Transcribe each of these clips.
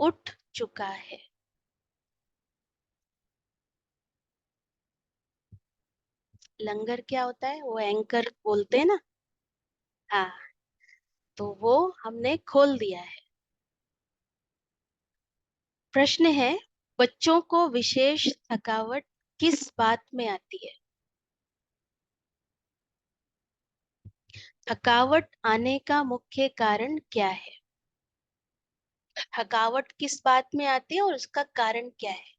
उठ चुका है। लंगर क्या होता है? वो एंकर बोलते हैं ना। हाँ, तो वो हमने खोल दिया है। प्रश्न है, बच्चों को विशेष थकावट किस बात में आती है? थकावट आने का मुख्य कारण क्या है? थकावट किस बात में आती है और उसका कारण क्या है?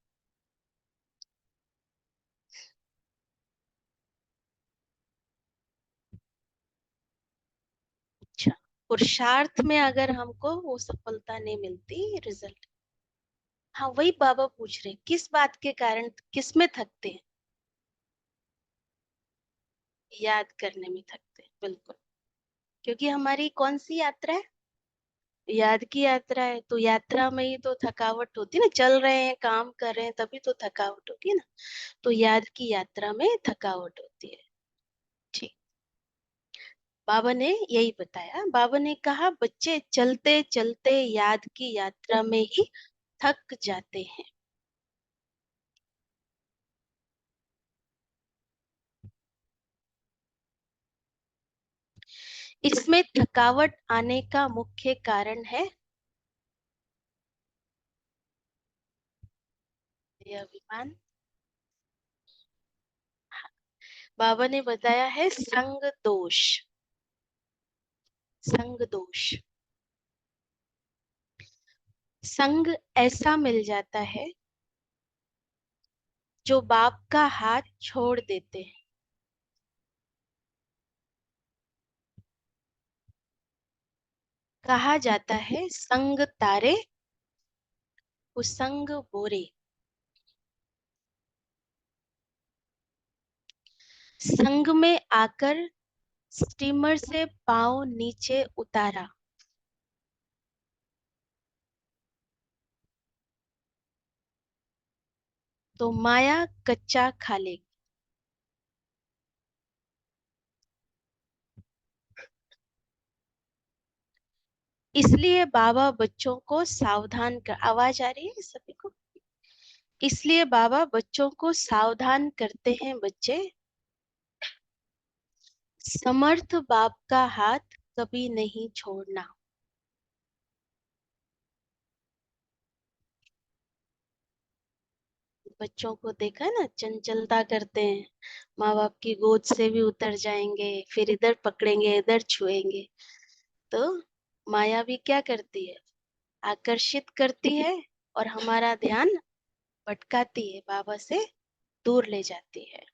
अच्छा, पुरुषार्थ में अगर हमको वो सफलता नहीं मिलती, रिजल्ट। हाँ, वही बाबा पूछ रहे, किस बात के कारण, किस में थकते हैं? याद करने में थकते हैं, बिल्कुल। क्योंकि हमारी कौन सी यात्रा है? याद की यात्रा है, तो यात्रा में ही तो थकावट होती है ना। चल रहे हैं, काम कर रहे हैं, तभी तो थकावट होती है ना। तो याद की यात्रा में थकावट होती है। ठीक। बाबा ने यही बताया। बाबा ने कहा, बच्चे चलते चलते याद की यात्रा में ही थक जाते हैं। इसमें थकावट आने का मुख्य कारण है ये अभिमान। बाबा ने बताया है संग दोष। संग दोष। संग ऐसा मिल जाता है जो बाप का हाथ छोड़ देते हैं। कहा जाता है संग तारे कुसंग बोरे। संग में आकर स्टीमर से पांव नीचे उतारा तो माया कच्चा खा लेगी। इसलिए बाबा बच्चों को सावधान कर, आवाज आ रही है सभी को? इसलिए बाबा बच्चों को सावधान करते हैं, बच्चे समर्थ बाप का हाथ कभी नहीं छोड़ना। बच्चों को देखा ना, चंचलता करते हैं, माँ बाप की गोद से भी उतर जाएंगे, फिर इधर पकड़ेंगे, इधर छुएंगे। तो माया भी क्या करती है? आकर्षित करती है और हमारा ध्यान भटकाती है, बाबा से दूर ले जाती है।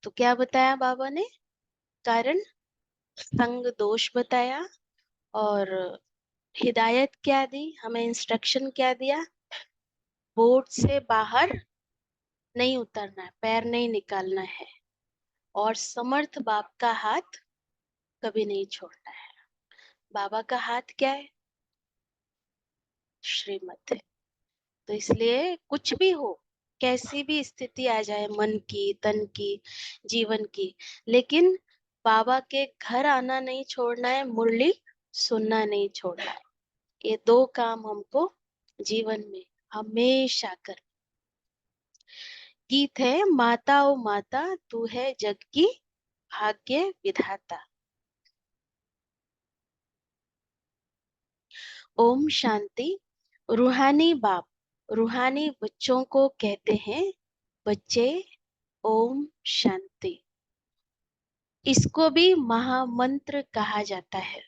तो क्या बताया बाबा ने? कारण संग दोष बताया। और हिदायत क्या दी हमें? इंस्ट्रक्शन क्या दिया? बोर्ड से बाहर नहीं उतरना है, पैर नहीं निकालना है, और समर्थ बाप का हाथ कभी नहीं छोड़ना है। बाबा का हाथ क्या है? श्रीमत है। तो इसलिए कुछ भी हो, कैसी भी स्थिति आ जाए, मन की, तन की, जीवन की, लेकिन बाबा के घर आना नहीं छोड़ना है, मुरली सुनना नहीं छोड़ना है। ये दो काम हमको जीवन में हमेशा कर। गीत है, माता ओ माता तू है जग की भाग्य विधाता। ओम शांति। रूहानी बाप रूहानी बच्चों को कहते हैं, बच्चे ओम शांति। इसको भी महामंत्र कहा जाता है।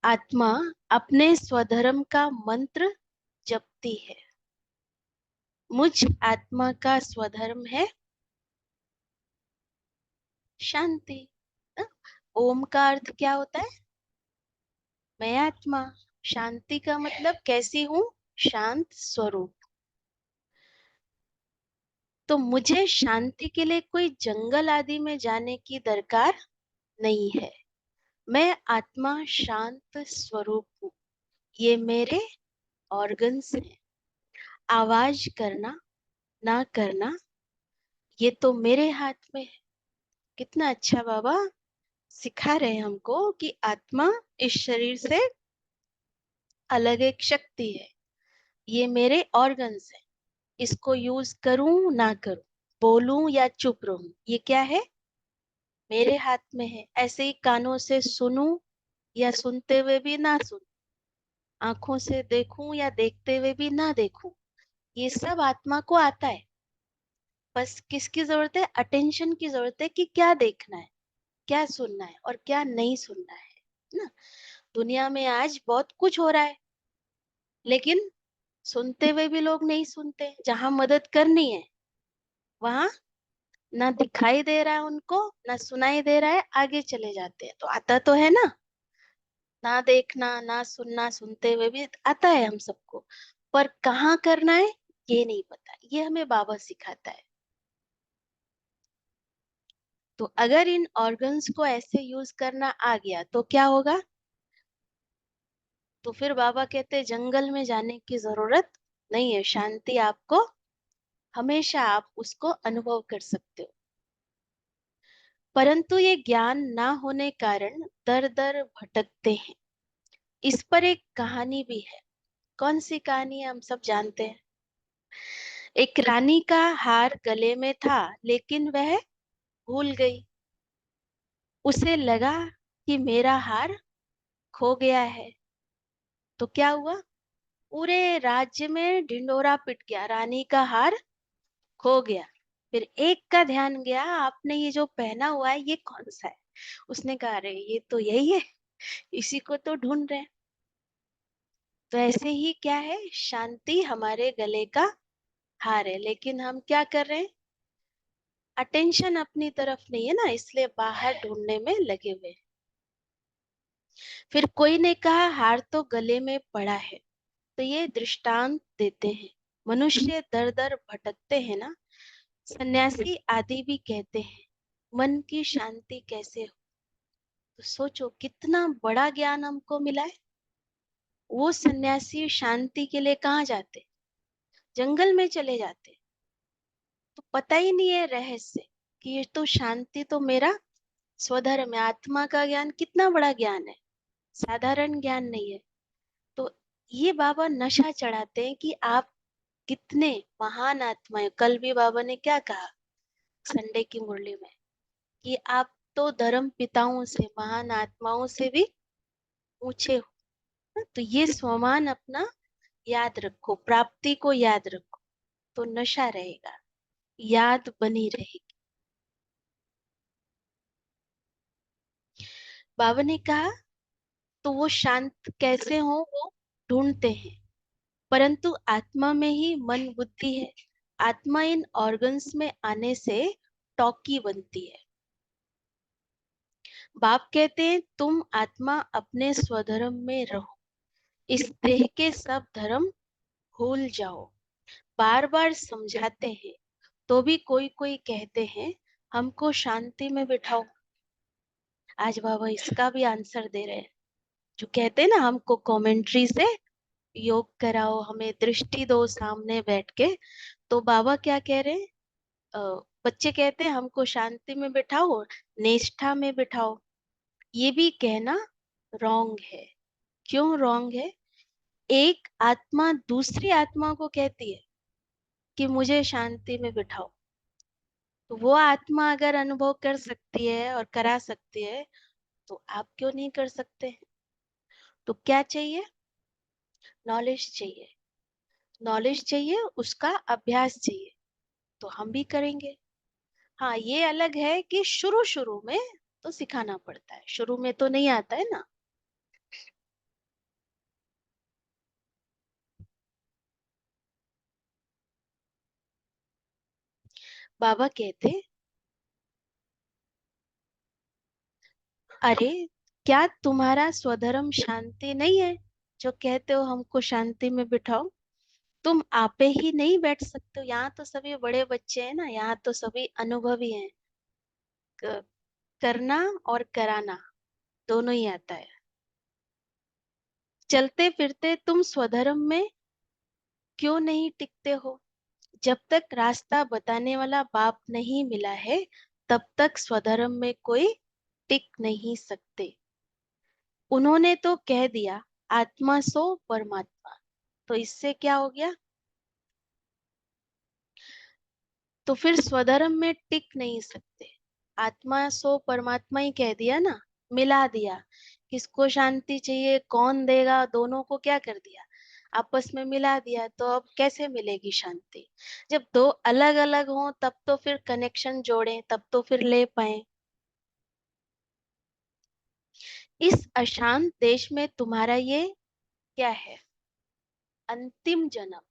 आत्मा अपने स्वधर्म का मंत्र जपती है। मुझ आत्मा का स्वधर्म है शांति। ना? ओम का अर्थ क्या होता है? मैं आत्मा। शांति का मतलब कैसी हूँ? शांत स्वरूप। तो मुझे शांति के लिए कोई जंगल आदि में जाने की दरकार नहीं है। मैं आत्मा शांत स्वरूप हूँ। ये मेरे ऑर्गन्स हैं। आवाज करना ना करना ये तो मेरे हाथ में है। कितना अच्छा बाबा सिखा रहे हैं हमको कि आत्मा इस शरीर से अलग एक शक्ति है। ये मेरे ऑर्गन्स है, इसको यूज करूं ना करूं, बोलूं या चुप रहूं, ये क्या है, मेरे हाथ में है। ऐसे ही कानों से सुनूं या सुनते हुए भी ना सुन, आंखों से देखूं या देखते हुए भी ना देखूं, ये सब आत्मा को आता है। बस किसकी जरूरत है, अटेंशन की जरूरत है कि क्या देखना है, क्या सुनना है और क्या नहीं सुनना है ना। दुनिया में आज बहुत कुछ हो रहा है, लेकिन सुनते हुए भी लोग नहीं सुनते। जहां मदद करनी है वहां ना दिखाई दे रहा है उनको, ना सुनाई दे रहा है, आगे चले जाते हैं। तो आता तो है ना, ना देखना ना सुनना, सुनते हुए भी आता है हम सबको, पर कहाँ करना है ये नहीं पता। ये हमें बाबा सिखाता है। तो अगर इन ऑर्गन्स को ऐसे यूज करना आ गया तो क्या होगा, तो फिर बाबा कहते हैं जंगल में जाने की जरूरत नहीं है, शांति आपको हमेशा, आप उसको अनुभव कर सकते हो। परंतु ये ज्ञान ना होने कारण दर दर भटकते हैं। इस पर एक कहानी भी है। कौन सी कहानी है, हम सब जानते हैं। एक रानी का हार गले में था, लेकिन वह भूल गई। उसे लगा कि मेरा हार खो गया है। तो क्या हुआ, पूरे राज्य में ढिंडोरा पिट गया, रानी का हार खो गया। फिर एक का ध्यान गया, आपने ये जो पहना हुआ है ये कौन सा है। उसने कहा अरे ये तो यही है, इसी को तो ढूंढ रहे हैं। तो ऐसे ही क्या है, शांति हमारे गले का हार है, लेकिन हम क्या कर रहे हैं, अटेंशन अपनी तरफ नहीं है ना, इसलिए बाहर ढूंढने में लगे हुए हैं। फिर कोई ने कहा हार तो गले में पड़ा है। तो ये दृष्टांत देते हैं, मनुष्य दर दर भटकते हैं ना, सन्यासी आदि भी कहते हैं मन की शांति कैसे हो। तो सोचो कितना बड़ा ज्ञान हमको मिला है। वो सन्यासी शांति के लिए कहाँ जाते, जंगल में चले जाते। तो पता ही नहीं है रहस्य कि ये तो शांति तो मेरा स्वधर्म है। आत्मा का ज्ञान कितना बड़ा ज्ञान है, साधारण ज्ञान नहीं है। तो ये बाबा नशा चढ़ाते हैं कि आप कितने महान आत्मा है। कल भी बाबा ने क्या कहा संडे की मुरली में, कि आप तो धर्म पिताओं से, महान आत्माओं से भी ऊंचे हो। तो ये स्वमान अपना याद रखो, प्राप्ति को याद रखो, तो नशा रहेगा, याद बनी रहेगी। बाबा ने कहा तो वो शांत कैसे हो, वो ढूंढते हैं। परंतु आत्मा में ही मन बुद्धि है। आत्मा इन ऑर्गन्स में आने से टॉकी बनती है। बाप कहते हैं तुम आत्मा अपने स्वधर्म में रहो, इस देह के सब धर्म भूल जाओ। बार बार समझाते हैं तो भी कोई कोई कहते हैं हमको शांति में बिठाओ। आज बाबा इसका भी आंसर दे रहे हैं। जो कहते हैं ना हमको कमेंट्री से योग कराओ, हमें दृष्टि दो सामने बैठ के। तो बाबा क्या कह रहे हैं, बच्चे कहते हैं हमको शांति में बिठाओ, निष्ठा में बिठाओ। ये भी कहना रॉन्ग है। क्यों रॉन्ग है, एक आत्मा दूसरी आत्मा को कहती है कि मुझे शांति में बिठाओ, तो वो आत्मा अगर अनुभव कर सकती है और करा सकती है, तो आप क्यों नहीं कर सकते। तो क्या चाहिए, नॉलेज चाहिए। नॉलेज चाहिए, उसका अभ्यास चाहिए, तो हम भी करेंगे। हाँ ये अलग है कि शुरू शुरू में तो सिखाना पड़ता है, शुरू में तो नहीं आता है ना। बाबा कहते अरे क्या तुम्हारा स्वधर्म शांति नहीं है, जो कहते हो हमको शांति में बिठाओ। तुम आपे ही नहीं बैठ सकते हो, यहाँ तो सभी बड़े बच्चे हैं ना, यहाँ तो सभी अनुभवी हैं। क- करना और कराना दोनों ही आता है। चलते फिरते तुम स्वधर्म में क्यों नहीं टिकते हो। जब तक रास्ता बताने वाला बाप नहीं मिला है, तब तक स्वधर्म में कोई टिक नहीं सकते। उन्होंने तो कह दिया आत्मा सो परमात्मा, तो इससे क्या हो गया? तो फिर स्वधर्म में टिक नहीं सकते। आत्मा सो परमात्मा ही कह दिया ना, मिला दिया। किसको शांति चाहिए, कौन देगा, दोनों को क्या कर दिया, आपस में मिला दिया। तो अब कैसे मिलेगी शांति? जब दो अलग अलग हों तब तो फिर कनेक्शन जोड़े, तब तो फिर ले पाए। इस अशांत देश में तुम्हारा ये क्या है? अंतिम जन्म।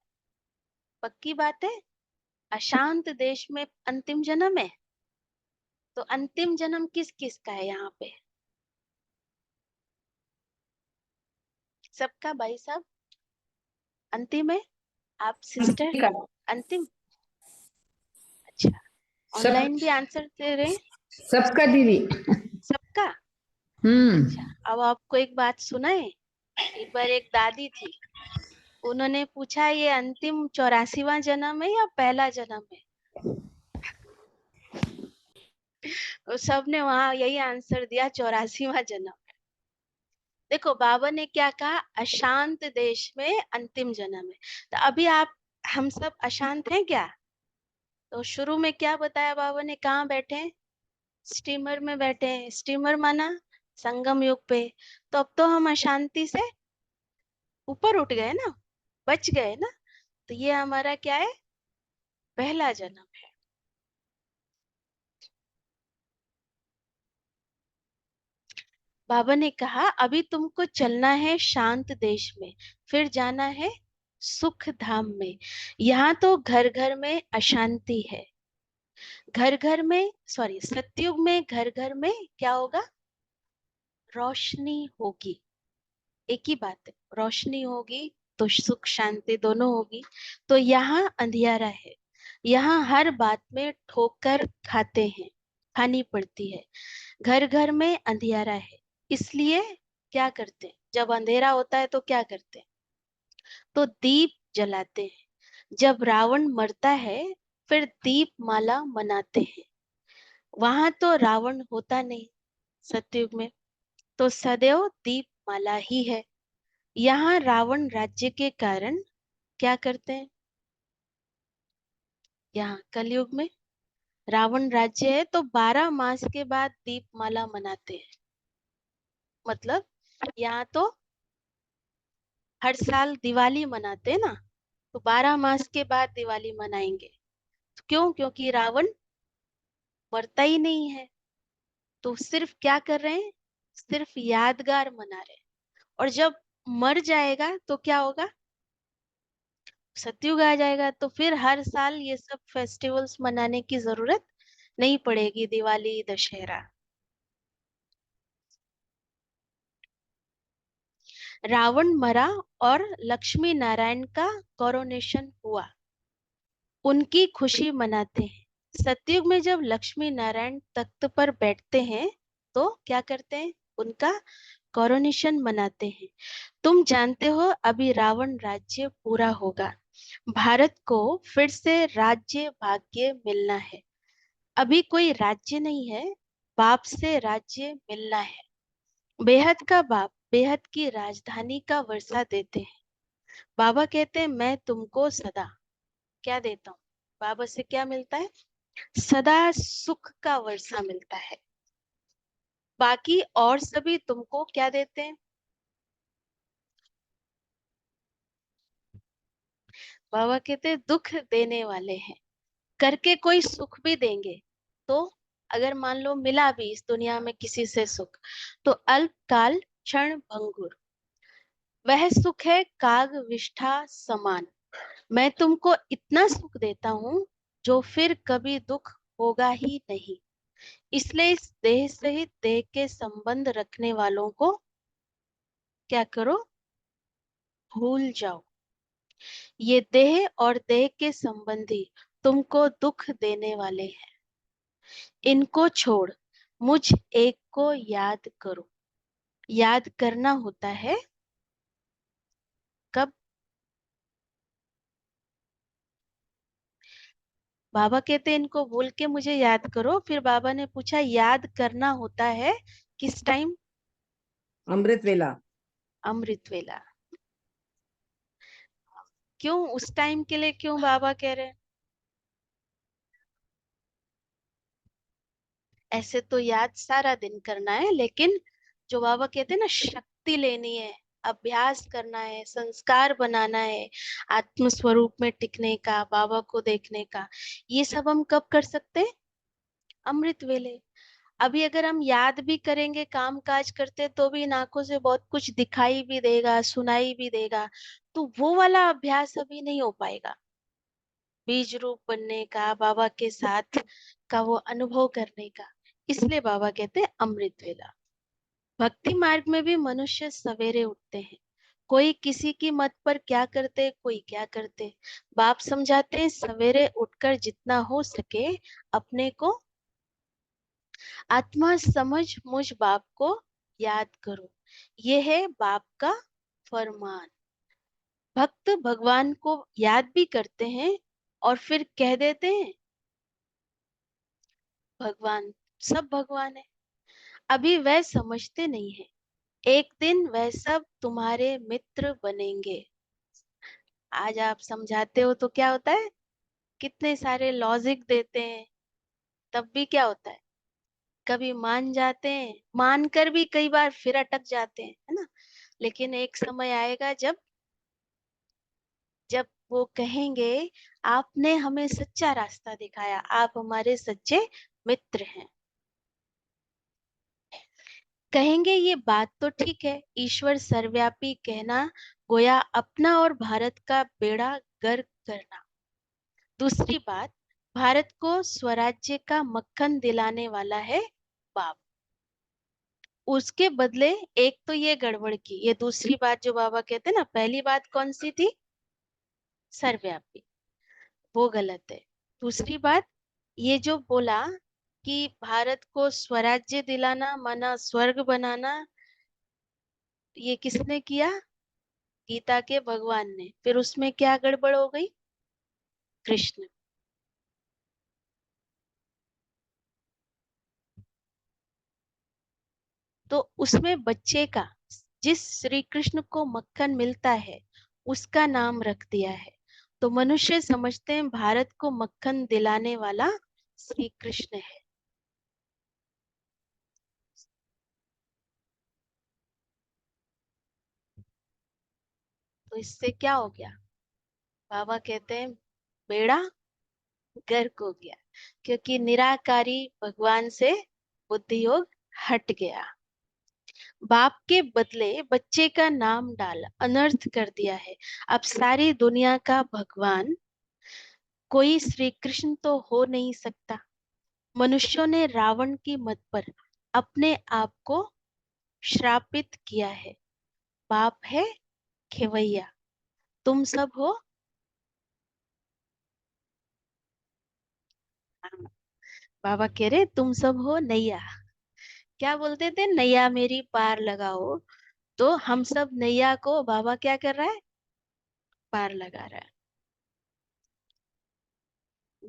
पक्की बात है? अशांत देश में अंतिम जन्म है। तो अंतिम जन्म किस किस का है यहाँ पे? सबका भाई साहब अंतिम है। आप सिस्टर सभी का, अंतिम? अच्छा, सब ऑनलाइन भी आंसर दे रहे हैं? सबका दीदी। सबका? हम्म। अच्छा, अब आपको एक बात सुनाए। एक बार एक दादी थी, उन्होंने पूछा ये अंतिम 84वां जन्म है या पहला जन्म है? तो सबने वहां यही आंसर दिया, 84वां जन्म। देखो बाबा ने क्या कहा, अशांत देश में अंतिम जन्म है। तो अभी आप, हम सब अशांत हैं क्या? तो शुरू में क्या बताया बाबा ने, कहाँ बैठे हैं? स्टीमर में बैठे हैं। स्टीमर माना संगम युग पे। तो अब तो हम अशांति से ऊपर उठ गए ना, बच गए ना। तो ये हमारा क्या है? पहला जन्म है। बाबा ने कहा अभी तुमको चलना है शांत देश में, फिर जाना है सुख धाम में। यहाँ तो घर घर में अशांति है। घर घर में, सॉरी, सतयुग में घर घर में क्या होगा? रोशनी होगी। एक ही बात है, रोशनी होगी तो सुख शांति दोनों होगी। तो यहाँ अंधियारा है। यहाँ हर बात में ठोकर खाते हैं, खानी पड़ती है। घर घर में अंधियारा है, इसलिए क्या करते हैं, जब अंधेरा होता है तो क्या करते हैं? तो दीप जलाते हैं। जब रावण मरता है फिर दीप माला मनाते हैं। वहां तो रावण होता नहीं, सतयुग में तो सदैव दीप माला ही है। यहाँ रावण राज्य के कारण क्या करते हैं? यहाँ कलयुग में रावण राज्य है तो 12 मास के बाद दीप माला मनाते हैं। मतलब यहाँ तो हर साल दिवाली मनाते हैं ना, तो 12 मास के बाद दिवाली मनाएंगे। क्यों? क्योंकि रावण मरता ही नहीं है। तो सिर्फ क्या कर रहे हैं, सिर्फ यादगार मना रहे हैं। और जब मर जाएगा तो क्या होगा? सतयुग आ जाएगा, तो फिर हर साल ये सब फेस्टिवल्स मनाने की जरूरत नहीं पड़ेगी, दिवाली दशहरा। रावण मरा और लक्ष्मी नारायण का कोरोनेशन हुआ, उनकी खुशी मनाते हैं। सतयुग में जब लक्ष्मी नारायण तख्त पर बैठते हैं तो क्या करते हैं? उनका कोरोनेशन मनाते हैं। तुम जानते हो अभी रावण राज्य पूरा होगा, भारत को फिर से राज्य भाग्य मिलना है। अभी कोई राज्य नहीं है, बाप से राज्य मिलना है। बेहद का बाप बेहद की राजधानी का वर्षा देते हैं। बाबा कहते हैं मैं तुमको सदा क्या देता हूँ? बाबा से क्या मिलता है? सदा सुख का वर्षा मिलता है। बाकी और सभी तुमको क्या देते हैं? बाबा कहते हैं दुख देने वाले हैं। करके कोई सुख भी देंगे तो, अगर मान लो मिला भी इस दुनिया में किसी से सुख, तो अल्पकाल क्षण भंगुर, वह सुख है काग विष्ठा समान। मैं तुमको इतना सुख देता हूँ जो फिर कभी दुख होगा ही नहीं। इसलिए इस देह सहित देह के संबंध रखने वालों को क्या करो? भूल जाओ। ये देह और देह के संबंधी तुमको दुख देने वाले हैं, इनको छोड़ मुझ एक को याद करो। याद करना होता है कब? बाबा कहते इनको बोल के मुझे याद करो। फिर बाबा ने पूछा याद करना होता है किस टाइम? अमृत वेला। अमृत वेला। क्यों उस टाइम के लिए, क्यों बाबा कह रहे हैं? ऐसे तो याद सारा दिन करना है, लेकिन जो बाबा कहते हैं ना, शक्ति लेनी है, अभ्यास करना है, संस्कार बनाना है, आत्म स्वरूप में टिकने का, बाबा को देखने का, ये सब हम कब कर सकते हैं? अमृत वेले। अभी अगर हम याद भी करेंगे, काम काज करते, तो भी इन आंखों से बहुत कुछ दिखाई भी देगा, सुनाई भी देगा, तो वो वाला अभ्यास अभी नहीं हो पाएगा। बीज रूप बनने का, बाबा के साथ का वो अनुभव करने का। इसलिए बाबा कहते हैं अमृत वेला। भक्ति मार्ग में भी मनुष्य सवेरे उठते हैं। कोई किसी की मत पर क्या करते, कोई क्या करते। बाप समझाते हैं सवेरे उठकर जितना हो सके अपने को आत्मा समझ मुझ बाप को याद करो। ये है बाप का फरमान। भक्त भगवान को याद भी करते हैं और फिर कह देते हैं भगवान, सब भगवान है। अभी वह समझते नहीं है, एक दिन वह सब तुम्हारे मित्र बनेंगे। आज आप समझाते हो तो क्या होता है, कितने सारे लॉजिक देते हैं, तब भी क्या होता है, कभी मान जाते हैं, मानकर भी कई बार फिर अटक जाते हैं, है ना। लेकिन एक समय आएगा जब जब वो कहेंगे आपने हमें सच्चा रास्ता दिखाया, आप हमारे सच्चे मित्र हैं। कहेंगे ये बात तो ठीक है, ईश्वर सर्वव्यापी कहना गोया अपना और भारत का बेड़ा गर्क करना। दूसरी बात, भारत को स्वराज्य का मक्खन दिलाने वाला है बाप। उसके बदले एक तो ये गड़बड़ की, ये दूसरी बात जो बाबा कहते हैं ना, पहली बात कौन सी थी? सर्वव्यापी, वो गलत है। दूसरी बात, ये जो बोला कि भारत को स्वराज्य दिलाना माना स्वर्ग बनाना, ये किसने किया? गीता के भगवान ने। फिर उसमें क्या गड़बड़ हो गई? कृष्ण। तो उसमें बच्चे का, जिस श्री कृष्ण को मक्खन मिलता है उसका नाम रख दिया है। तो मनुष्य समझते हैं भारत को मक्खन दिलाने वाला श्री कृष्ण है। तो इससे क्या हो गया? बाबा कहते हैं बेड़ा गर्क हो गया, क्योंकि निराकारी भगवान से बुद्धि योग हट गया। बाप के बदले बच्चे का नाम डाल अनर्थ कर दिया है। अब सारी दुनिया का भगवान कोई श्री कृष्ण तो हो नहीं सकता। मनुष्यों ने रावण की मत पर अपने आप को श्रापित किया है। बाप है खेवैया, तुम सब हो। हाँ, बाबा कह रहे तुम सब हो नैया। क्या बोलते थे? नैया मेरी पार लगाओ। तो हम सब नैया को बाबा क्या कर रहा है? पार लगा रहा है।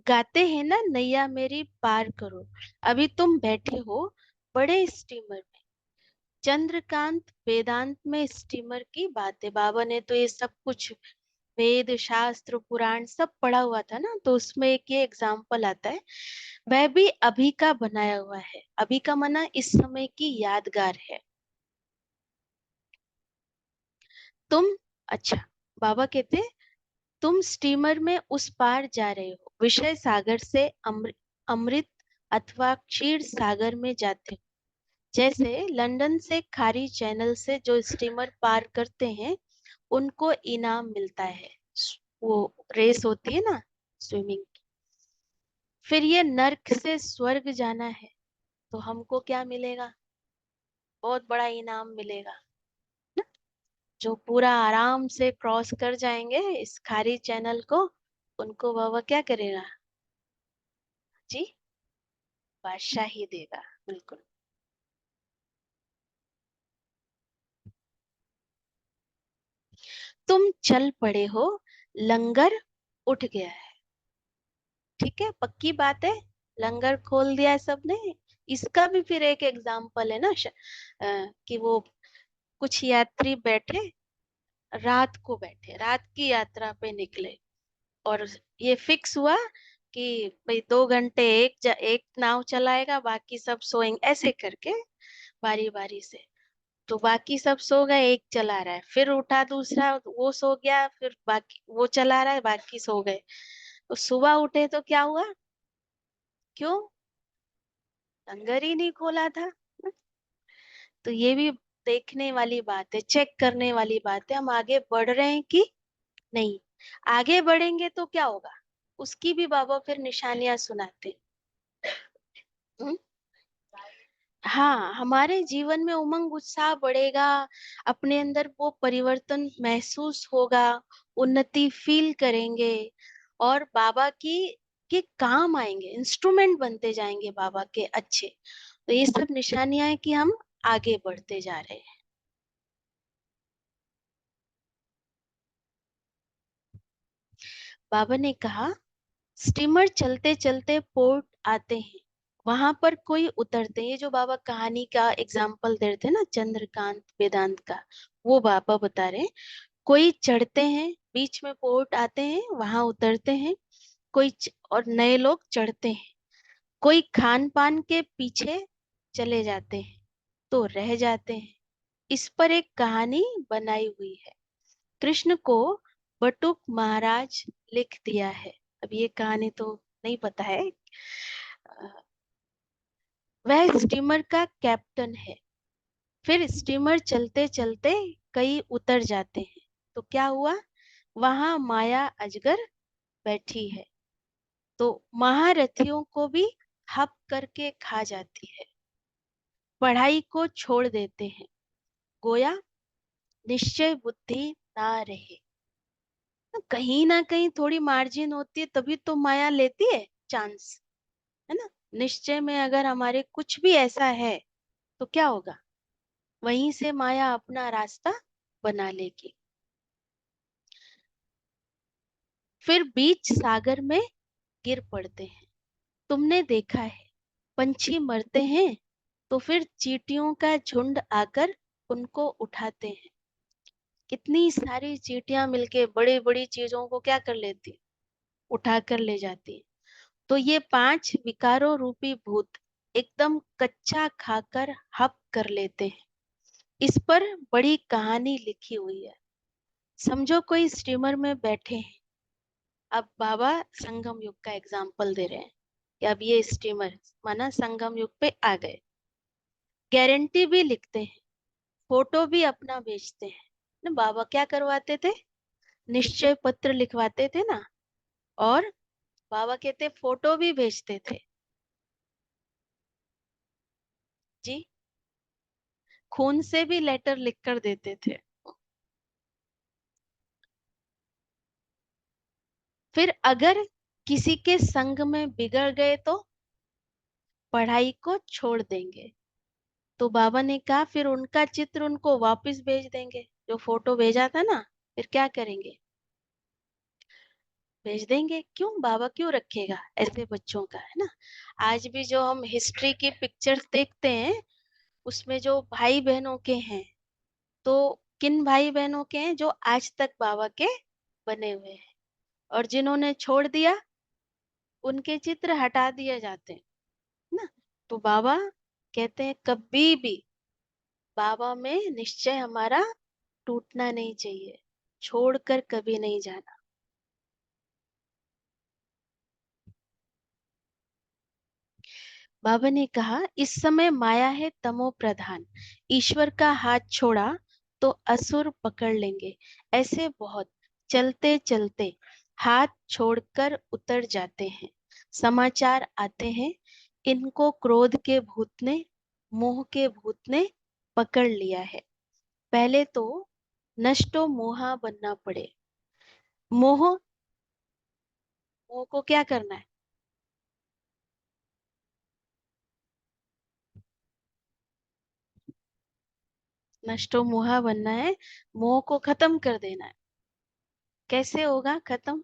गाते हैं ना, नैया मेरी पार करो। अभी तुम बैठे हो बड़े स्टीमर में, चंद्रकांत वेदांत में स्टीमर की बात है। बाबा ने तो ये सब कुछ वेद शास्त्र पुराण सब पढ़ा हुआ था ना, तो उसमें एक ये एग्जाम्पल आता है। वह भी अभी का बनाया हुआ है। अभी का मना इस समय की यादगार है। तुम, अच्छा, बाबा कहते हैं तुम स्टीमर में उस पार जा रहे हो, विषय सागर से अमृत अथवा क्षीर सागर में जाते हो। जैसे लंदन से खारी चैनल से जो स्टीमर पार करते हैं उनको इनाम मिलता है, वो रेस होती है ना, स्विमिंग। फिर ये नर्क से स्वर्ग जाना है, तो हमको क्या मिलेगा? बहुत बड़ा इनाम मिलेगा ना? जो पूरा आराम से क्रॉस कर जाएंगे इस खारी चैनल को, उनको बाबा क्या करेगा जी? बादशाही देगा। बिल्कुल। तुम चल पड़े हो, लंगर उठ गया है। ठीक है, पक्की बात है, लंगर खोल दिया है सबने। इसका भी फिर एक एग्जाम्पल है ना, कि वो कुछ यात्री बैठे, रात की यात्रा पे निकले, और ये फिक्स हुआ कि भाई 2 घंटे एक नाव चलाएगा, बाकी सब सोएंगे, ऐसे करके बारी बारी से। तो बाकी सब सो गए, एक चला रहा है, फिर उठा दूसरा, वो सो गया, फिर बाकी वो चला रहा है, बाकी सो गए। तो सुबह उठे तो क्या हुआ, क्यों, लंगर ही नहीं खोला था। तो ये भी देखने वाली बात है, चेक करने वाली बात है, हम आगे बढ़ रहे हैं कि नहीं। आगे बढ़ेंगे तो क्या होगा, उसकी भी बाबा फिर निशानियां सुनाते। हम्म? हाँ, हमारे जीवन में उमंग उत्साह बढ़ेगा, अपने अंदर वो परिवर्तन महसूस होगा, उन्नति फील करेंगे, और बाबा की के काम आएंगे, इंस्ट्रूमेंट बनते जाएंगे बाबा के अच्छे। तो ये सब निशानियां हैं कि हम आगे बढ़ते जा रहे हैं। बाबा ने कहा, स्टीमर चलते चलते पोर्ट आते हैं, वहां पर कोई उतरते हैं। ये जो बाबा कहानी का एग्जाम्पल दे रहे थे ना, चंद्रकांत वेदांत का, वो बाबा बता रहे हैं। कोई चढ़ते हैं, बीच में पोर्ट आते हैं, वहां उतरते हैं, और नए लोग चढ़ते हैं। कोई खान पान के पीछे चले जाते हैं तो रह जाते हैं। इस पर एक कहानी बनाई हुई है, कृष्ण को बटुक महाराज लिख दिया है। अब ये कहानी तो नहीं पता है। वह स्टीमर का कैप्टन है। फिर स्टीमर चलते चलते कई उतर जाते हैं, तो क्या हुआ, वहां माया अजगर बैठी है, तो महारथियों को भी हप करके खा जाती है। पढ़ाई को छोड़ देते हैं, गोया निश्चय बुद्धि ना रहे। कहीं ना कहीं थोड़ी मार्जिन होती है, तभी तो माया लेती है चांस, है ना। निश्चय में अगर हमारे कुछ भी ऐसा है तो क्या होगा, वहीं से माया अपना रास्ता बना लेगी। फिर बीच सागर में गिर पड़ते हैं। तुमने देखा है, पंछी मरते हैं तो फिर चींटियों का झुंड आकर उनको उठाते हैं। कितनी सारी चींटियां मिलके बड़ी बड़ी चीजों को क्या कर लेती, उठा कर ले जाती है। तो ये 5 विकारों रूपी भूत एकदम कच्चा खाकर हप कर लेते हैं। इस पर बड़ी कहानी लिखी हुई है। समझो कोई स्टीमर में बैठे हैं, अब बाबा संगम युग का एग्जाम्पल दे रहे हैं कि अब ये स्टीमर माना संगम युग पे आ गए, गारंटी भी लिखते हैं, फोटो भी अपना भेजते हैं ना। बाबा क्या करवाते थे, निश्चय पत्र लिखवाते थे ना, और बाबा कहते फोटो भी भेजते थे जी, खून से भी लेटर लिख कर देते थे। फिर अगर किसी के संग में बिगड़ गए तो पढ़ाई को छोड़ देंगे। तो बाबा ने कहा फिर उनका चित्र उनको वापस भेज देंगे, जो फोटो भेजा था ना, फिर क्या करेंगे, भेज देंगे। क्यों, बाबा क्यों रखेगा ऐसे बच्चों का, है ना। आज भी जो हम हिस्ट्री की पिक्चर्स देखते हैं, उसमें जो भाई बहनों के हैं, तो किन भाई बहनों के हैं, जो आज तक बाबा के बने हुए हैं, और जिन्होंने छोड़ दिया उनके चित्र हटा दिए जाते हैं ना। तो बाबा कहते हैं कभी भी बाबा में निश्चय हमारा टूटना नहीं चाहिए, छोड़कर कभी नहीं जाना। बाबा ने कहा, इस समय माया है तमो प्रधान, ईश्वर का हाथ छोड़ा तो असुर पकड़ लेंगे। ऐसे बहुत चलते चलते हाथ छोड़कर उतर जाते हैं। समाचार आते हैं, इनको क्रोध के भूत ने, मोह के भूत ने पकड़ लिया है। पहले तो नष्टो मोहा बनना पड़े। मोह, मोह को क्या करना है, नष्टो मोहा बनना है, मोह को खत्म कर देना है। कैसे होगा खत्म,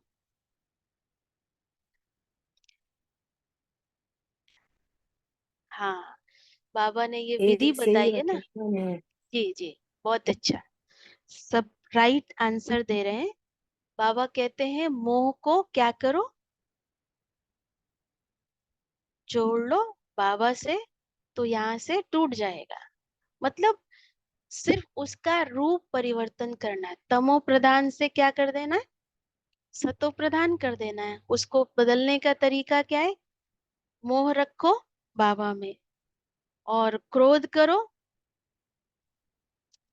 हाँ, बाबा ने ये विधि एक से ही बताई है ना। रखना है। जी जी, बहुत अच्छा, सब राइट आंसर दे रहे हैं। बाबा कहते हैं मोह को क्या करो, जोड़ लो बाबा से, तो यहाँ से टूट जाएगा। मतलब सिर्फ उसका रूप परिवर्तन करना है, तमो प्रधान से क्या कर देना है, सतो प्रधान कर देना है। उसको बदलने का तरीका क्या है, मोह रखो बाबा में, और क्रोध करो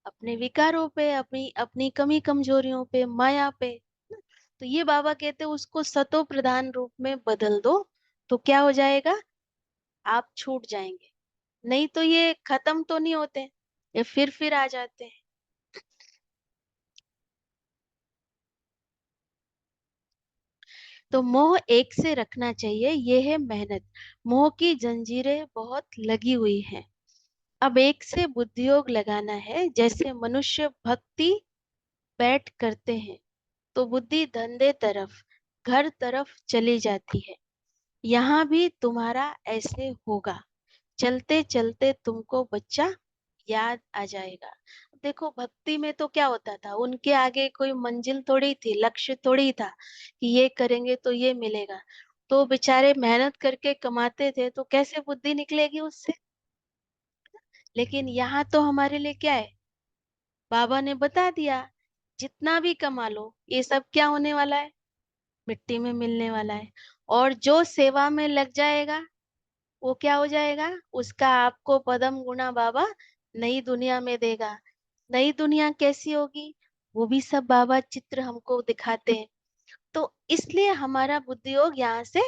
अपने विकारों पे, अपनी अपनी कमी कमजोरियों पे, माया पे। तो ये बाबा कहते हैं उसको सतो प्रधान रूप में बदल दो, तो क्या हो जाएगा, आप छूट जाएंगे। नहीं तो ये खत्म तो नहीं होते, ये फिर आ जाते हैं। तो मोह एक से रखना चाहिए, ये है मेहनत। मोह की जंजीरें बहुत लगी हुई हैं, अब एक से बुद्धियोग लगाना है। जैसे मनुष्य भक्ति बैठ करते हैं तो बुद्धि धंधे तरफ, घर तरफ चली जाती है। यहाँ भी तुम्हारा ऐसे होगा, चलते चलते तुमको बच्चा याद आ जाएगा। देखो भक्ति में तो क्या होता था, उनके आगे कोई मंजिल थोड़ी थी, लक्ष्य थोड़ी था कि ये करेंगे तो ये मिलेगा। तो बेचारे मेहनत करके कमाते थे, तो कैसे बुद्धि निकलेगी उससे। लेकिन यहाँ तो हमारे लिए क्या है, बाबा ने बता दिया, जितना भी कमा लो ये सब क्या होने वाला है, मिट्टी में मिलने वाला है। और जो सेवा में लग जाएगा वो क्या हो जाएगा, उसका आपको पदम गुणा बाबा नई दुनिया में देगा। नई दुनिया कैसी होगी, वो भी सब बाबा चित्र हमको दिखाते हैं। तो इसलिए हमारा बुद्धि योग यहाँ से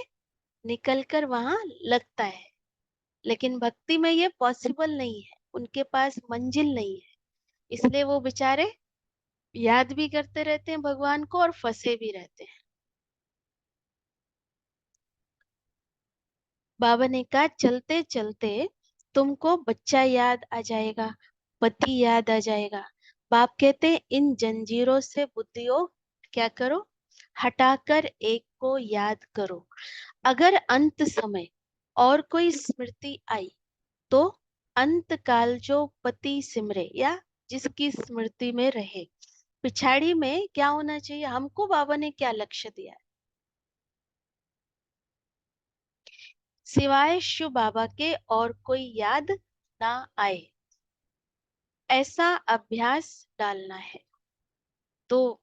निकल कर वहां लगता है। लेकिन भक्ति में ये पॉसिबल नहीं है, उनके पास मंजिल नहीं है, इसलिए वो बेचारे याद भी करते रहते हैं भगवान को और फंसे भी रहते हैं। बाबा ने कहा चलते चलते तुमको बच्चा याद आ जाएगा, पति याद आ जाएगा। बाप कहते हैं इन जंजीरों से बुद्धियों क्या करो, हटाकर एक को याद करो। अगर अंत समय और कोई स्मृति आई तो अंत काल जो पति सिमरे, या जिसकी स्मृति में रहे। पिछाड़ी में क्या होना चाहिए, हमको बाबा ने क्या लक्ष्य दिया है, सिवाय शिव बाबा के और कोई याद ना आए, ऐसा अभ्यास डालना है। तो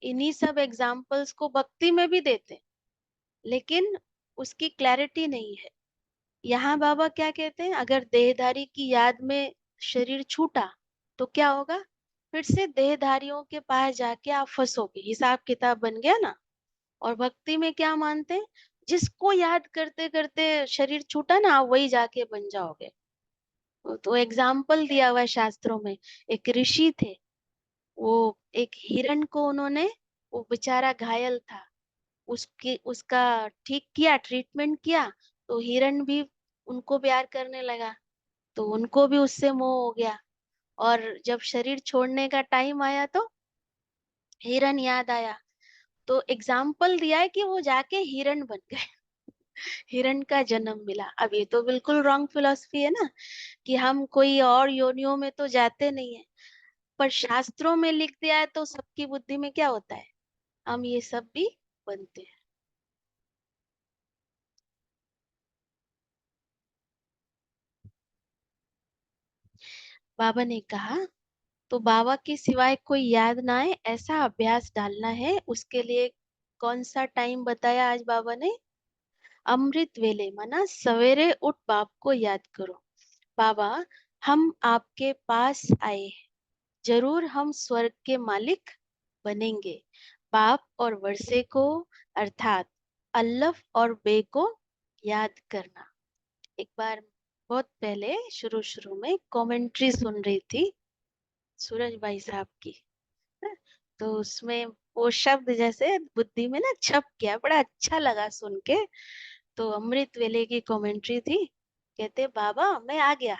इन्हीं सब एग्जाम्पल्स को भक्ति में भी देते हैं, लेकिन उसकी क्लैरिटी नहीं है। यहाँ बाबा क्या कहते हैं, अगर देहधारी की याद में शरीर छूटा तो क्या होगा, फिर से देहधारियों के पास जाके आप फंसोगे, हिसाब किताब बन गया ना। और भक्ति में क्या मानते हैं, जिसको याद करते करते शरीर छूटा ना, आप वही जाके बन जाओगे। तो एग्जाम्पल दिया हुआ है शास्त्रों में, एक ऋषि थे, वो एक हिरण को उन्होंने, वो बेचारा घायल था, उसकी उसका ठीक किया, ट्रीटमेंट किया, तो हिरण भी उनको प्यार करने लगा, तो उनको भी उससे मोह हो गया। और जब शरीर छोड़ने का टाइम आया तो हिरण याद आया, तो एग्जाम्पल दिया है कि वो जाके हिरण बन गए। हिरण का जन्म मिला। अब ये तो बिल्कुल रॉन्ग फिलॉसफी है ना, कि हम कोई और योनियों में तो जाते नहीं है, पर शास्त्रों में लिख दिया है तो सबकी बुद्धि में क्या होता है, हम ये सब भी बनते हैं। बाबा ने कहा तो बाबा के सिवाय कोई याद ना आए ऐसा अभ्यास डालना है। उसके लिए कौन सा टाइम बताया आज बाबा ने, अमृत वेले, माना सवेरे उठ बाप को याद करो। बाबा हम आपके पास आए हैं, जरूर हम स्वर्ग के मालिक बनेंगे। बाप और वर्षे को, अर्थात अल्लफ और बे को याद करना। एक बार बहुत पहले शुरू शुरू में कमेंट्री सुन रही थी सूरज भाई साहब की, तो उसमें वो शब्द जैसे बुद्धि में ना छप गया, बड़ा अच्छा लगा सुन के। तो अमृत वेले की कमेंट्री थी, कहते बाबा मैं आ गया।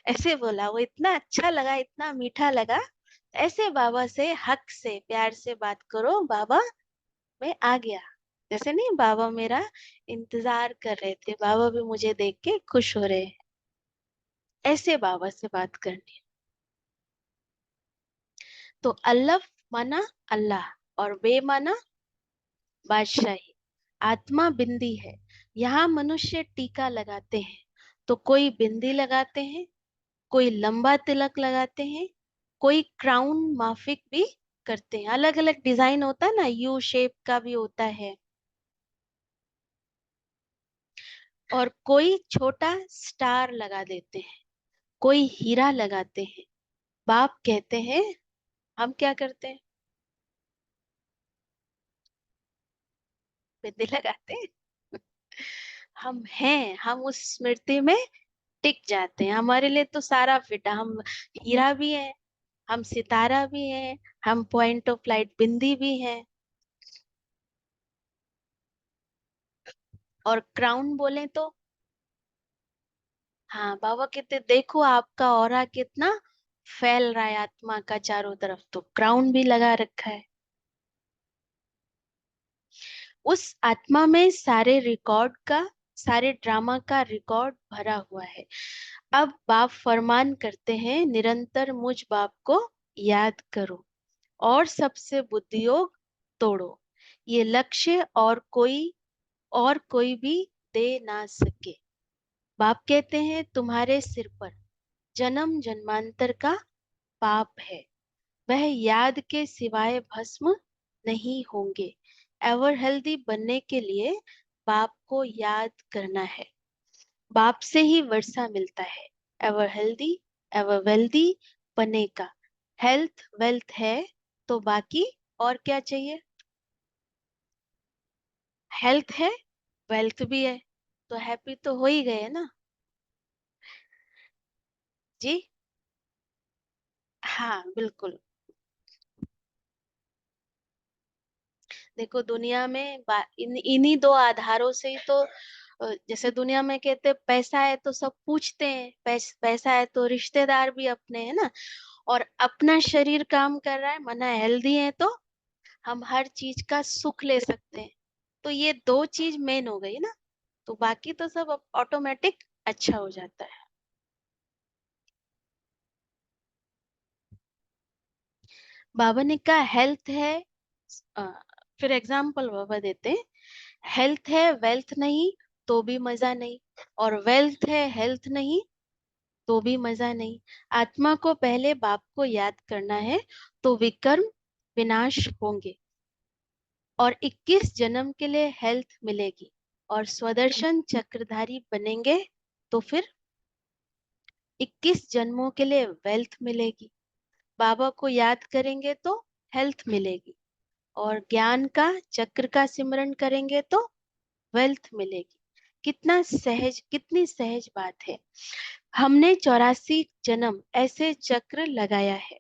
ऐसे बोला, वो इतना अच्छा लगा, इतना मीठा लगा। ऐसे बाबा से हक से प्यार से बात करो, बाबा मैं आ गया। जैसे नहीं, बाबा मेरा इंतजार कर रहे थे, बाबा भी मुझे देख के खुश हो रहे हैं, ऐसे बाबा से बात करनी। तो अल्लफ माना अल्लाह, और बे माना बादशाही। आत्मा बिंदी है। यहाँ मनुष्य टीका लगाते हैं, तो कोई बिंदी लगाते हैं, कोई लंबा तिलक लगाते हैं, कोई क्राउन माफिक भी करते हैं। अलग अलग डिजाइन होता है ना, यू शेप का भी होता है, और कोई छोटा स्टार लगा देते हैं, कोई हीरा लगाते हैं। बाप कहते हैं, हम क्या करते हैं? बिंदी लगाते हैं। हम हैं, हम उस स्मृति में टिक जाते हैं। हमारे लिए तो सारा फिट है। हम हीरा भी है, हम सितारा भी है, हम पॉइंट ऑफ लाइट बिंदी भी है। और क्राउन बोले तो, हाँ बाबा कहते देखो आपका ऑरा कितना फैल रहा है आत्मा का चारों तरफ, तो क्राउन भी लगा रखा है। उस आत्मा में सारे ड्रामा का रिकॉर्ड भरा हुआ है। अब बाप फरमान करते हैं, निरंतर मुझ बाप को याद करो और सबसे बुद्धियोग तोड़ो। ये लक्ष्य और कोई भी दे ना सके। बाप कहते हैं, तुम्हारे सिर पर जन्म जन्मांतर का पाप है, वह याद के सिवाय भस्म नहीं होंगे। एवर हेल्दी बनने के लिए बाप को याद करना है। बाप से ही वर्षा मिलता है, एवर हेल्दी एवर वेल्दी बनने का। हेल्थ वेल्थ है तो बाकी और क्या चाहिए? हेल्थ है, वेल्थ भी है, तो हैप्पी तो हो ही गए ना जी। हाँ बिल्कुल। देखो दुनिया में इन्हीं दो आधारों से ही तो जैसे दुनिया में कहते हैं, पैसा है तो सब पूछते हैं, पैसा है तो रिश्तेदार भी अपने है ना। और अपना शरीर काम कर रहा है, मना हेल्दी है, तो हम हर चीज का सुख ले सकते हैं। तो ये दो चीज मेन हो गई ना, तो बाकी तो सब ऑटोमेटिक अच्छा हो जाता है। बाबा ने कहा हेल्थ है, अ, फिर एग्जाम्पल बाबा देते हैं, हेल्थ है वेल्थ नहीं तो भी मजा नहीं, और वेल्थ है हेल्थ नहीं तो भी मजा नहीं। आत्मा को पहले बाप को याद करना है, तो विकर्म विनाश होंगे, और 21 जन्म के लिए हेल्थ मिलेगी, और स्वदर्शन चक्रधारी बनेंगे, तो फिर 21 जन्मों के लिए वेल्थ मिलेगी। बाबा को याद करेंगे तो हेल्थ मिलेगी, और ज्ञान का चक्र का सिमरन करेंगे तो वेल्थ मिलेगी। कितनी सहज बात है। हमने 84 जन्म ऐसे चक्र लगाया है,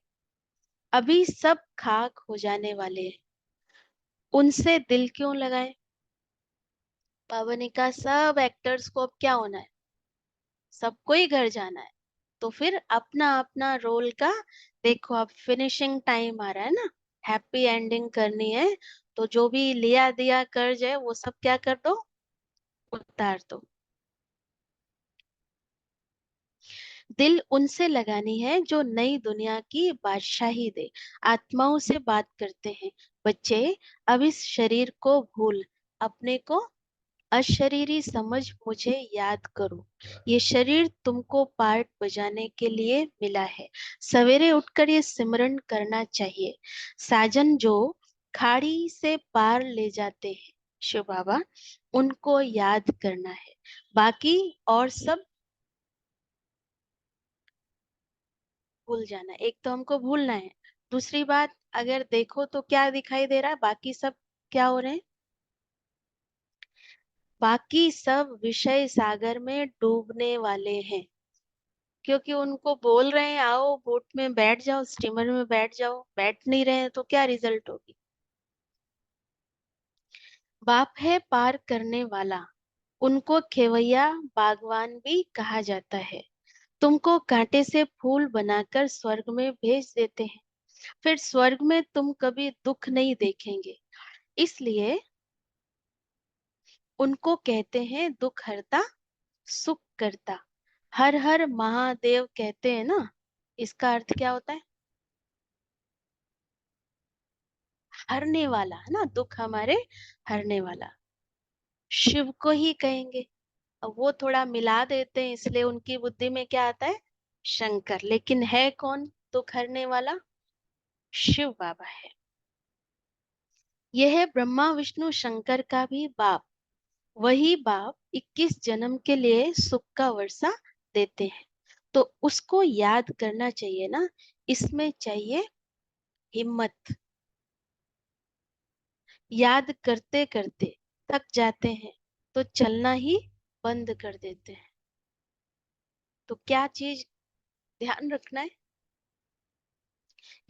अभी सब खाक हो जाने वाले हैं, उनसे दिल क्यों लगाएं? बाबा ने कहा सब एक्टर्स को अब क्या होना है, सबको ही घर जाना है, तो फिर अपना अपना रोल का देखो। अब फिनिशिंग टाइम आ रहा है ना, हैप्पी एंडिंग करनी है, तो जो भी लिया दिया कर्ज है वो सब क्या कर दो, उतार दो। दिल उनसे लगानी है जो नई दुनिया की बादशाही दे। आत्माओं से बात करते हैं, बच्चे अब इस शरीर को भूल अपने को अशरीरी समझ मुझे याद करो। ये शरीर तुमको पार्ट बजाने के लिए मिला है। सवेरे उठकर ये सिमरन करना चाहिए। साजन जो खाड़ी से पार ले जाते हैं शिव बाबा, उनको याद करना है, बाकी और सब भूल जाना है। एक तो हमको भूलना है, दूसरी बात अगर देखो तो क्या दिखाई दे रहा है, बाकी सब क्या हो रहे हैं? बाकी सब विषय सागर में डूबने वाले हैं, क्योंकि उनको बोल रहे हैं आओ बोट में बैठ जाओ, स्टीमर में बैठ जाओ, बैठ नहीं रहे हैं, तो क्या रिजल्ट होगी? बाप है पार करने वाला, उनको खेवैया बागवान भी कहा जाता है। तुमको कांटे से फूल बनाकर स्वर्ग में भेज देते हैं, फिर स्वर्ग में तुम कभी दुख नहीं देखेंगे। इसलिए उनको कहते हैं दुख हरता सुख करता। हर हर महादेव कहते हैं ना, इसका अर्थ क्या होता है? हरने वाला है ना, दुख हमारे हरने वाला शिव को ही कहेंगे। अब वो थोड़ा मिला देते हैं, इसलिए उनकी बुद्धि में क्या आता है? शंकर। लेकिन है कौन दुख हरने वाला? शिव बाबा है। यह है ब्रह्मा विष्णु शंकर का भी बाप। वही बाप 21 जन्म के लिए सुख का वर्षा देते हैं। तो उसको याद करना चाहिए ना, इसमें चाहिए हिम्मत। याद करते करते थक जाते हैं तो चलना ही बंद कर देते हैं। तो क्या चीज ध्यान रखना है?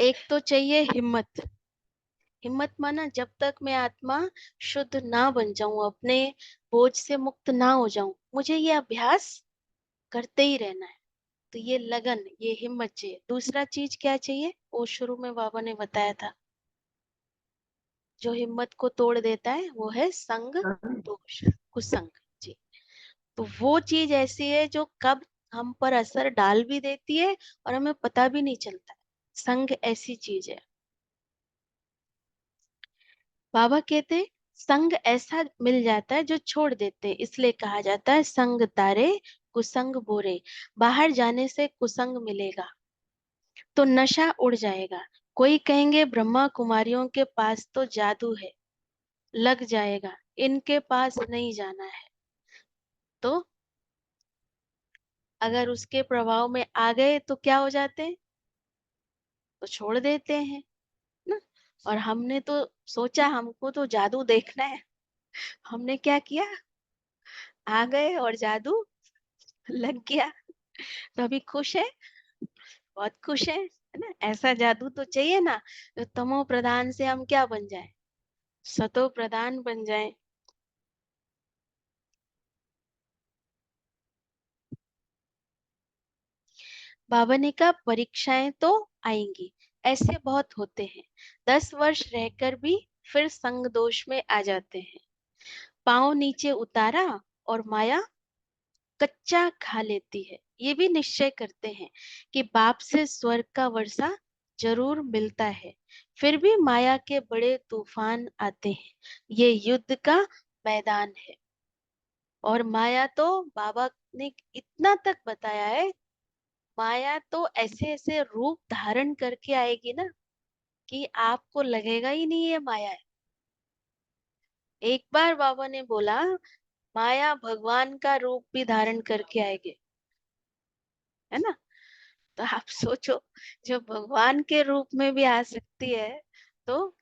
एक तो चाहिए हिम्मत। हिम्मत माना जब तक मैं आत्मा शुद्ध ना बन जाऊं, अपने बोझ से मुक्त ना हो जाऊं, मुझे ये अभ्यास करते ही रहना है। तो ये लगन, ये हिम्मत चाहिए। दूसरा चीज क्या चाहिए? वो शुरू में बाबा ने बताया था, जो हिम्मत को तोड़ देता है वो है संग दोष, कुसंग जी। तो वो चीज ऐसी है जो कब हम पर असर डाल भी देती है और हमें पता भी नहीं चलता। संग ऐसी चीज है। बाबा कहते हैं, संग ऐसा मिल जाता है जो छोड़ देते हैं, इसलिए कहा जाता है संग तारे कुसंग बोरे। बाहर जाने से कुसंग मिलेगा तो नशा उड़ जाएगा। कोई कहेंगे ब्रह्मा कुमारियों के पास तो जादू है, लग जाएगा, इनके पास नहीं जाना है। तो अगर उसके प्रभाव में आ गए तो क्या हो जाते हैं? तो छोड़ देते हैं ना। और हमने तो सोचा हमको तो जादू देखना है, हमने क्या किया? आ गए और जादू लग गया। तो अभी खुश है, बहुत खुश है ना। ऐसा जादू तो चाहिए ना, तो तमो प्रधान से हम क्या बन जाए? सतो प्रधान बन जाए। बाबा ने कहा परीक्षाएं तो आएंगी, ऐसे बहुत होते हैं। 10 वर्ष रहकर भी फिर संग दोष में आ जाते हैं। पाँव नीचे उतारा और माया कच्चा खा लेती है। ये भी निश्चय करते हैं कि बाप से स्वर्ग का वर्षा जरूर मिलता है, फिर भी माया के बड़े तूफान आते हैं। ये युद्ध का मैदान है। और माया तो बाबा ने इतना तक बताया है, माया तो ऐसे ऐसे रूप धारण करके आएगी ना कि आपको लगेगा ही नहीं ये माया है। एक बार बाबा ने बोला माया भगवान का रूप भी धारण करके आएगी, है ना। तो आप सोचो, जो भगवान के रूप में भी आ सकती है, तो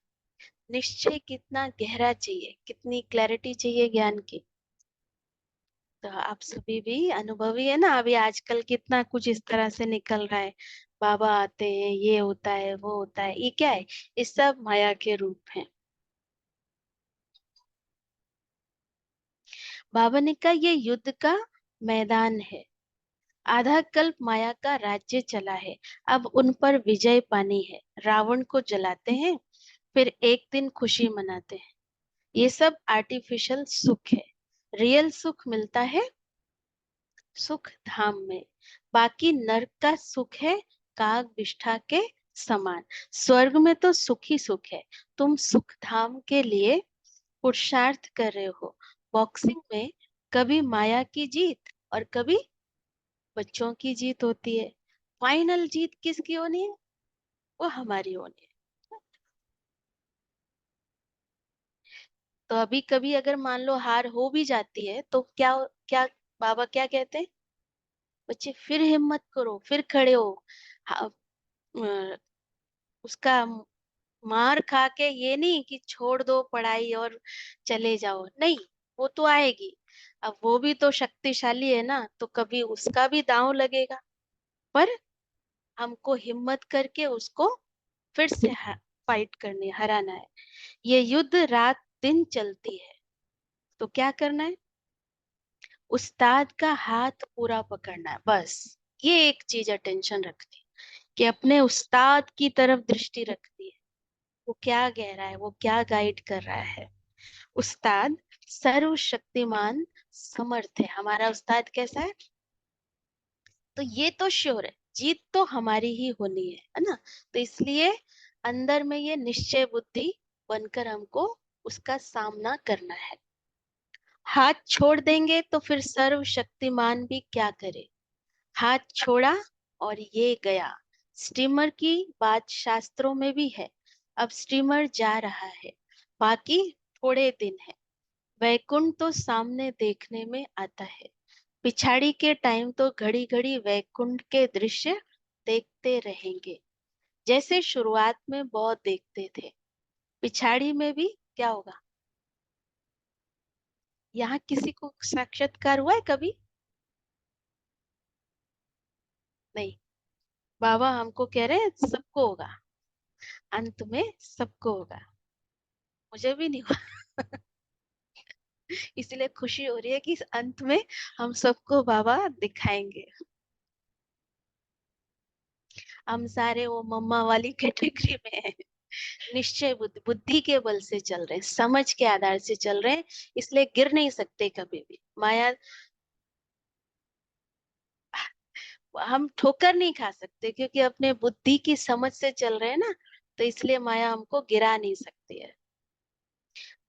निश्चय कितना गहरा चाहिए, कितनी क्लैरिटी चाहिए ज्ञान की। तो आप सभी भी अनुभवी है ना, अभी आजकल कितना कुछ इस तरह से निकल रहा है। बाबा आते हैं, ये होता है वो होता है, ये क्या है? ये सब माया के रूप हैं। बाबा ने कहा ये युद्ध का मैदान है। आधा कल्प माया का राज्य चला है, अब उन पर विजय पानी है। रावण को जलाते हैं, फिर एक दिन खुशी मनाते हैं। ये सब आर्टिफिशियल सुख है। रियल सुख मिलता है सुख धाम में। बाकी नरक का सुख है काग विष्ठा के समान। स्वर्ग में तो सुख ही सुख है। तुम सुख धाम के लिए पुरुषार्थ कर रहे हो। बॉक्सिंग में कभी माया की जीत और कभी बच्चों की जीत होती है। फाइनल जीत किसकी होनी है? वो हमारी होनी है। तो अभी कभी अगर मान लो हार हो भी जाती है तो क्या क्या बाबा क्या कहते हैं? बच्चे फिर हिम्मत करो, फिर खड़े हो। हाँ, उसका मार खा के ये नहीं कि छोड़ दो पढ़ाई और चले जाओ, नहीं। वो तो आएगी। अब वो भी तो शक्तिशाली है ना, तो कभी उसका भी दांव लगेगा। पर हमको हिम्मत करके उसको फिर से फाइट करनी, हराना है। ये युद्ध रात दिन चलती है। तो क्या करना है? उस्ताद का हाथ पूरा पकड़ना है, बस। ये एक चीज अटेंशन रखती है कि अपने उस्ताद की तरफ दृष्टि रखती है। वो क्या कह रहा है, वो क्या गाइड कर रहा है। उस्ताद सर्वशक्तिमान समर्थ है। हमारा उस्ताद कैसा है? तो ये तो श्योर है, जीत तो हमारी ही होनी है ना। तो इसलिए अंदर में ये निश्चय बुद्धि बनकर हमको उसका सामना करना है। हाथ छोड़ देंगे तो फिर सर्वशक्तिमान भी क्या करे। हाथ छोड़ा और ये गया। स्टीमर की बात शास्त्रों में भी है। अब स्टीमर जा रहा है, बाकी थोड़े दिन है। वैकुंठ तो सामने देखने में आता है। पिछाड़ी के टाइम तो घड़ी घड़ी वैकुंठ के दृश्य देखते रहेंगे। जैसे शुरुआत में बहुत देखते थे, पिछाड़ी में भी क्या होगा। यहाँ किसी को साक्षात्कार हुआ है कभी? नहीं। बाबा हमको कह रहे हैं सबको होगा, अंत में सबको होगा। मुझे भी नहीं हुआ। इसलिए खुशी हो रही है कि इस अंत में हम सबको बाबा दिखाएंगे। हम सारे वो मम्मा वाली कैटेगरी में हैं। निश्चय बुद्धि, बुद्धि के बल से चल रहे हैं, समझ के आधार से चल रहे हैं, इसलिए गिर नहीं सकते कभी भी। माया, हम ठोकर नहीं खा सकते क्योंकि अपने बुद्धि की समझ से चल रहे हैं ना। तो इसलिए माया हमको गिरा नहीं सकती है।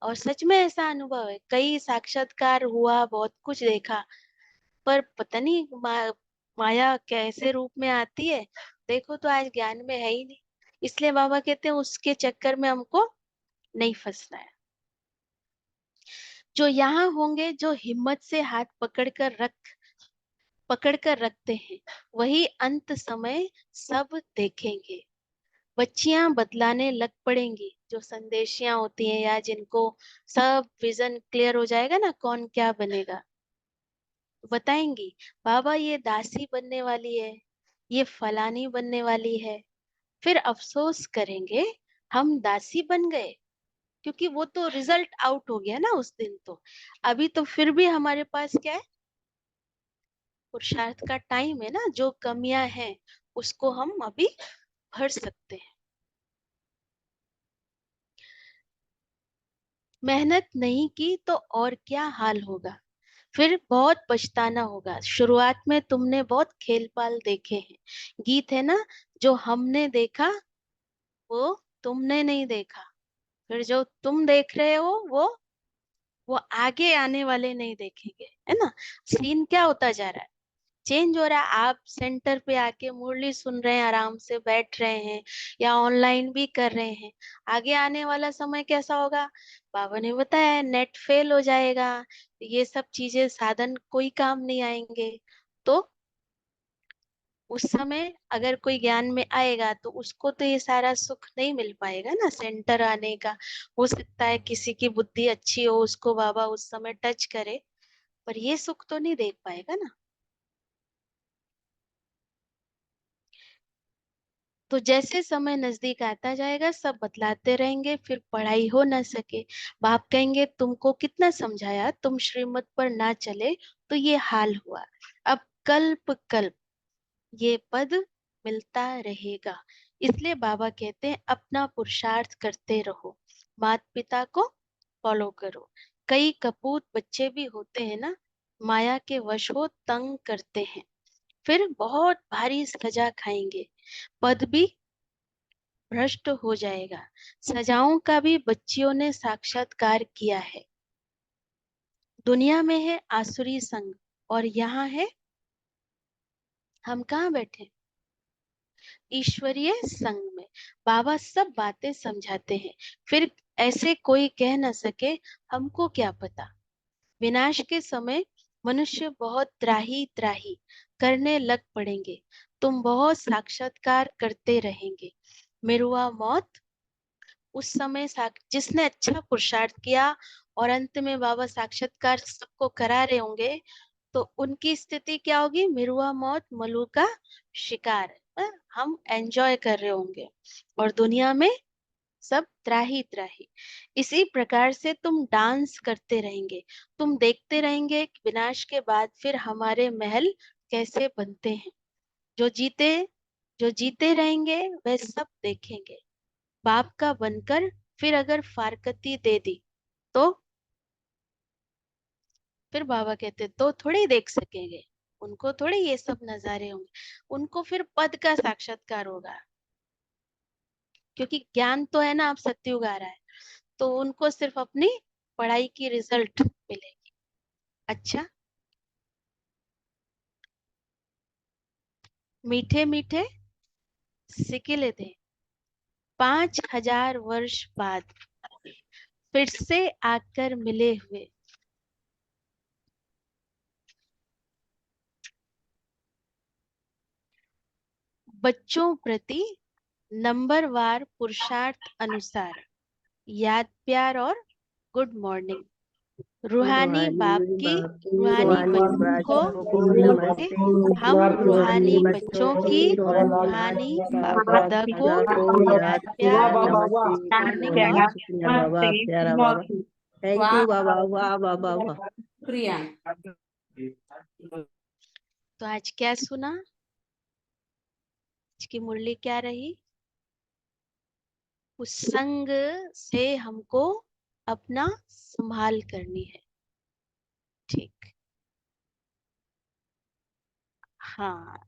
और सच में ऐसा अनुभव है, कई साक्षात्कार हुआ, बहुत कुछ देखा, पर पता नहीं माया कैसे रूप में आती है। देखो तो आज ज्ञान में है ही नहीं। इसलिए बाबा कहते हैं उसके चक्कर में हमको नहीं फंसना है। जो यहाँ होंगे, जो हिम्मत से हाथ पकड़ कर रखते हैं, वही अंत समय सब देखेंगे। बच्चियां बतलाने लग पड़ेंगी, जो संदेशियां होती हैं या जिनको सब विजन क्लियर हो जाएगा ना कौन क्या बनेगा, बताएंगी बाबा ये दासी बनने वाली है, ये फलानी बनने वाली है। फिर अफसोस करेंगे हम दासी बन गए, क्योंकि वो तो रिजल्ट आउट हो गया ना उस दिन। तो अभी तो फिर भी हमारे पास क्या है, पुरुषार्थ का टाइम है ना। जो कमियां हैं उसको हम अभी भर सकते हैं। मेहनत नहीं की तो और क्या हाल होगा, फिर बहुत पछताना होगा। शुरुआत में तुमने बहुत खेल पाल देखे हैं, गीत है ना, जो हमने देखा वो तुमने नहीं देखा। फिर जो तुम देख रहे हो वो आगे आने वाले नहीं देखेंगे, है ना। सीन क्या होता जा रहा है, चेंज हो रहा है। आप सेंटर पे आके मुरली सुन रहे हैं, आराम से बैठ रहे हैं या ऑनलाइन भी कर रहे हैं। आगे आने वाला समय कैसा होगा, बाबा ने बताया नेट फेल हो जाएगा, ये सब चीजें साधन कोई काम नहीं आएंगे। तो उस समय अगर कोई ज्ञान में आएगा तो उसको तो ये सारा सुख नहीं मिल पाएगा ना सेंटर आने का। हो सकता है किसी की बुद्धि अच्छी हो, उसको बाबा उस समय टच करे, पर ये सुख तो नहीं देख पाएगा ना। तो जैसे समय नजदीक आता जाएगा सब बतलाते रहेंगे, फिर पढ़ाई हो ना सके। बाप कहेंगे तुमको कितना समझाया, तुम श्रीमत पर ना चले तो ये हाल हुआ। अब कल्प कल्प ये पद मिलता रहेगा। इसलिए बाबा कहते हैं अपना पुरुषार्थ करते रहो, माता पिता को फॉलो करो। कई कपूत बच्चे भी होते हैं ना, माया के वश हो तंग करते हैं, फिर बहुत भारी सजा खाएंगे, पद भी भ्रष्ट हो जाएगा। सजाओं का भी बच्चियों ने साक्षात्कार किया है। दुनिया में है आसुरी संग और यहाँ है, हम कहाँ बैठे, ईश्वरीय संग में। बाबा सब बातें समझाते हैं, फिर ऐसे कोई कह न सके हमको क्या पता। विनाश के समय मनुष्य बहुत त्राही त्राही करने लग पड़ेंगे, तुम बहुत साक्षात्कार करते रहेंगे। मिरुआ मौत उस समय जिसने अच्छा पुरुषार्थ किया और अंत में बाबा साक्षात्कार सबको करा रहे होंगे, तो उनकी स्थिति क्या होगी, मिरुआ मौत मलू का शिकार। हम एंजॉय कर रहे होंगे और दुनिया में सब त्राही त्राही। इसी प्रकार से तुम डांस करते रहेंगे, तुम देखते रहेंगे कि विनाश के बाद फिर हमारे महल कैसे बनते हैं। जो जीते जो जीते रहेंगे वह सब देखेंगे। बाप का बनकर फिर अगर फारकती दे दी तो फिर बाबा कहते तो थोड़े ही देख सकेंगे, उनको थोड़े ये सब नजारे होंगे, उनको फिर पद का साक्षात्कार होगा, क्योंकि ज्ञान तो है ना, आप सत्युग आ रहा है, तो उनको सिर्फ अपनी पढ़ाई की रिजल्ट मिलेगी। अच्छा, मीठे मीठे सिकिले थे 5000 वर्ष बाद फिर से आकर मिले हुए, बच्चों प्रति नंबरवार पुरुषार्थ अनुसार याद प्यार और गुड मॉर्निंग, रूहानी बाप की रूहानी बच्चों को नमस्ते, हम रूहानी बच्चों की रूहानी बाप दादा को याद प्यार नमस्ते मॉर्निंग और बहुत शुक्रिया बाबा, प्यारा बाबा, थैंक यू बाबा, वाह बाबा वाह। शुक्रिया। तो आज क्या सुना, आज की मुरली क्या रही, उस संग से हमको अपना संभाल करनी है। ठीक, हाँ,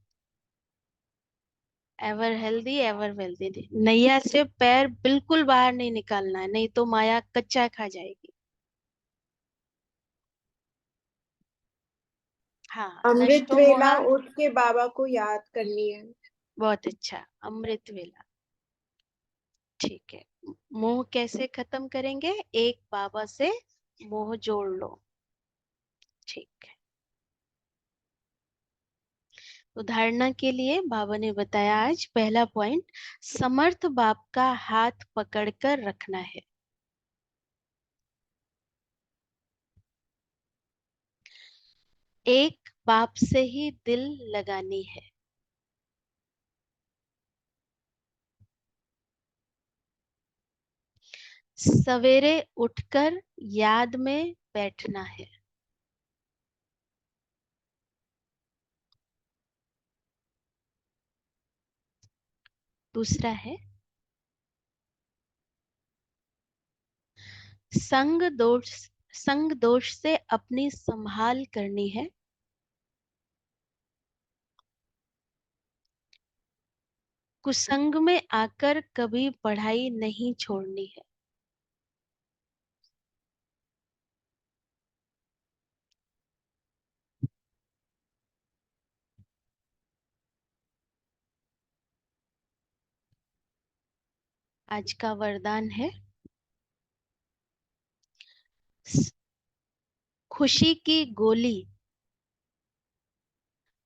एवर हेल्दी एवर वेल्दी, नैया से पैर बिल्कुल बाहर नहीं निकालना है, नहीं तो माया कच्चा खा जाएगी। हाँ, अमृत नष्टो वेला मोहा, उठ के बाबा को याद करनी है। बहुत अच्छा, अमृत वेला, ठीक है। मोह कैसे खत्म करेंगे, एक बाबा से मोह जोड़ लो, ठीक है। तो धारणा के लिए बाबा ने बताया आज पहला पॉइंट, समर्थ बाप का हाथ पकड़कर रखना है। एक बाप से ही दिल लगानी है। सवेरे उठकर याद में बैठना है। दूसरा है संग दोष से अपनी संभाल करनी है। कुसंग में आकर कभी पढ़ाई नहीं छोड़नी है। आज का वरदान है खुशी की गोली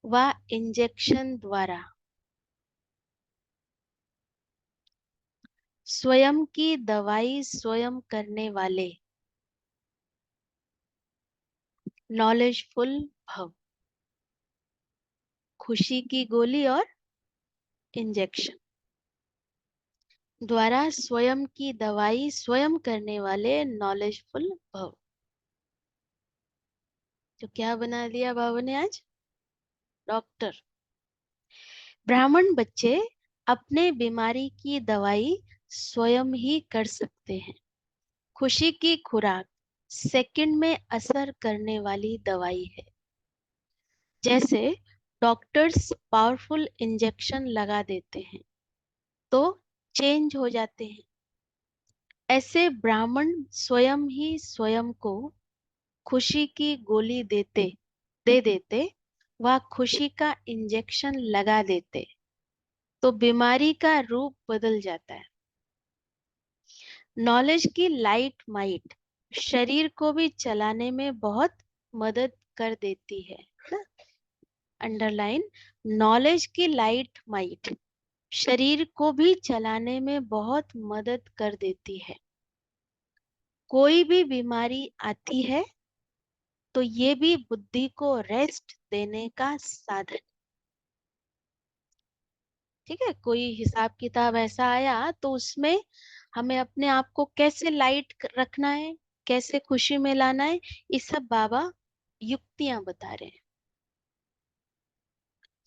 व इंजेक्शन द्वारा स्वयं की दवाई स्वयं करने वाले नॉलेजफुल भव। खुशी की गोली और इंजेक्शन द्वारा स्वयं की दवाई स्वयं करने वाले नॉलेजफुल भव। तो क्या बना दिया बाबा ने आज, डॉक्टर। ब्राह्मण बच्चे अपने बीमारी की दवाई स्वयं ही कर सकते हैं। खुशी की खुराक सेकंड में असर करने वाली दवाई है। जैसे डॉक्टर्स पावरफुल इंजेक्शन लगा देते हैं तो चेंज हो जाते हैं, ऐसे ब्राह्मण स्वयं ही स्वयं को खुशी की गोली दे देते व खुशी का इंजेक्शन लगा देते तो बीमारी का रूप बदल जाता है। नॉलेज की लाइट माइट शरीर को भी चलाने में बहुत मदद कर देती है ना, अंडरलाइन, नॉलेज की लाइट माइट शरीर को भी चलाने में बहुत मदद कर देती है। कोई भी बीमारी आती है तो ये भी बुद्धि को रेस्ट देने का साधन, ठीक है। कोई हिसाब किताब ऐसा आया तो उसमें हमें अपने आप को कैसे लाइट रखना है, कैसे खुशी में लाना है, ये सब बाबा युक्तियां बता रहे हैं।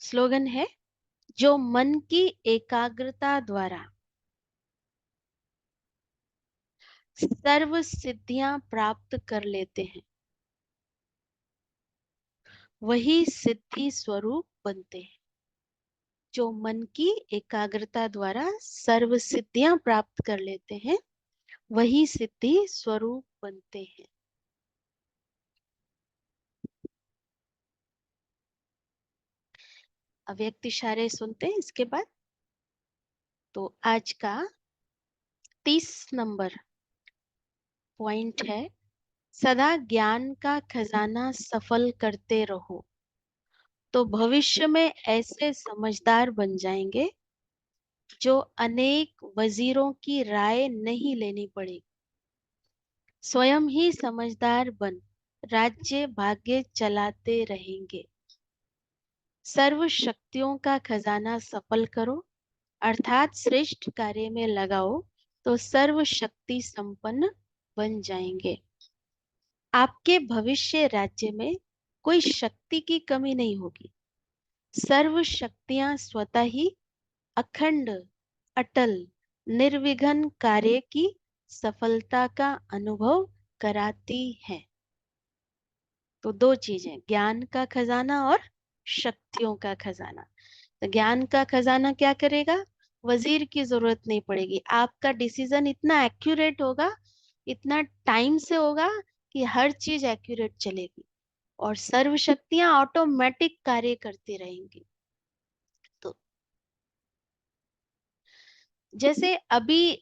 स्लोगन है जो मन की एकाग्रता द्वारा सर्व सिद्धियां प्राप्त कर लेते हैं वही सिद्धि स्वरूप बनते हैं। जो मन की एकाग्रता द्वारा सर्व सिद्धियां प्राप्त कर लेते हैं वही सिद्धि स्वरूप बनते हैं। अव्यक्त इशारे सुनते हैं इसके बाद। तो आज का 30 नंबर पॉइंट है, सदा ज्ञान का खजाना सफल करते रहो तो भविष्य में ऐसे समझदार बन जाएंगे जो अनेक वजीरों की राय नहीं लेनी पड़ेगी। स्वयं ही समझदार बन राज्य भाग्य चलाते रहेंगे। सर्व शक्तियों का खजाना सफल करो अर्थात श्रेष्ठ कार्य में लगाओ तो सर्व शक्ति संपन्न बन जाएंगे। आपके भविष्य राज्य में कोई शक्ति की कमी नहीं होगी। सर्व शक्तियां स्वतः ही अखंड अटल निर्विघ्न कार्य की सफलता का अनुभव कराती है। तो दो चीजें, ज्ञान का खजाना और शक्तियों का खजाना। तो ज्ञान का खजाना क्या करेगा? वजीर की जरूरत नहीं पड़ेगी। आपका डिसीजन इतना एक्यूरेट होगा, इतना टाइम से होगा कि हर चीज एक्यूरेट चलेगी और सर्व शक्तियां ऑटोमेटिक कार्य करती रहेंगी। तो जैसे अभी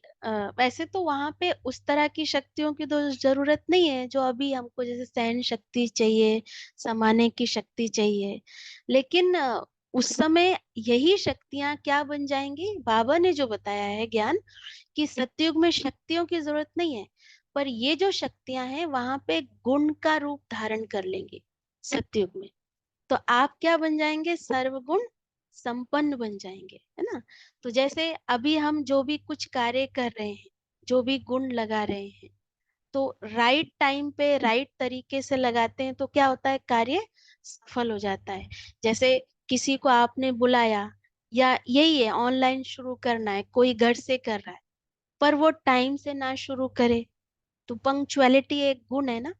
वैसे तो वहां पे उस तरह की शक्तियों की तो जरूरत नहीं है जो अभी हमको, जैसे सहन शक्ति चाहिए, समाने की शक्ति चाहिए, लेकिन उस समय यही शक्तियां क्या बन जाएंगी? बाबा ने जो बताया है ज्ञान कि सतयुग में शक्तियों की जरूरत नहीं है, पर ये जो शक्तियां हैं वहां पे गुण का रूप धारण कर लेंगे सतयुग में। तो आप क्या बन जाएंगे? सर्वगुण संपन्न बन जाएंगे, है ना। तो जैसे अभी हम जो भी कुछ कार्य कर रहे हैं, जो भी गुण लगा रहे हैं, तो राइट टाइम पे राइट तरीके से लगाते हैं तो क्या होता है? कार्य सफल हो जाता है। जैसे किसी को आपने बुलाया, या यही है ऑनलाइन शुरू करना है, कोई घर से कर रहा है पर वो टाइम से ना शुरू करे, तो पंक्चुअलिटी एक गुण है ना।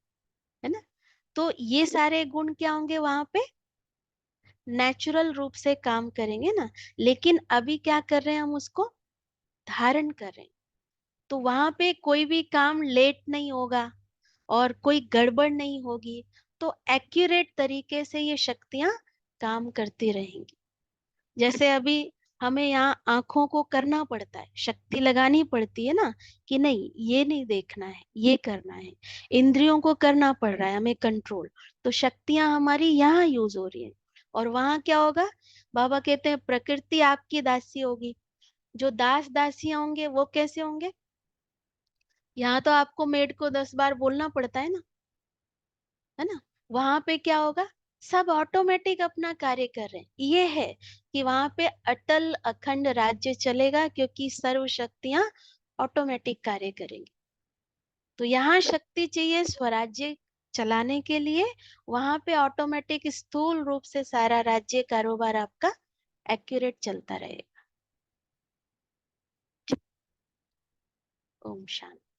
तो ये सारे गुण क्या होंगे? वहां पे नेचुरल रूप से काम करेंगे ना। लेकिन अभी क्या कर रहे हैं? हम उसको धारण कर रहे हैं, तो वहां पे कोई भी काम लेट नहीं होगा और कोई गड़बड़ नहीं होगी। तो एक्यूरेट तरीके से ये शक्तियां काम करती रहेंगी। जैसे अभी हमें यहाँ आंखों को करना पड़ता है, शक्ति लगानी पड़ती है ना, कि नहीं ये नहीं देखना है, ये करना है। इंद्रियों को करना पड़ रहा है हमें कंट्रोल, तो शक्तियां हमारी यहाँ यूज हो रही है। और वहां क्या होगा? बाबा कहते हैं प्रकृति आपकी दासी होगी। जो दास दासियां होंगे वो कैसे होंगे? यहाँ तो आपको मेड को 10 बार बोलना पड़ता है ना। वहां पे क्या होगा? सब ऑटोमेटिक अपना कार्य कर रहे हैं। ये है कि वहां पे अटल अखंड राज्य चलेगा क्योंकि सर्व शक्तियां ऑटोमेटिक कार्य करेंगी। तो यहाँ शक्ति चाहिए स्वराज्य चलाने के लिए, वहां पे ऑटोमेटिक स्थूल रूप से सारा राज्य कारोबार आपका एक्यूरेट चलता रहेगा। ओम शांति।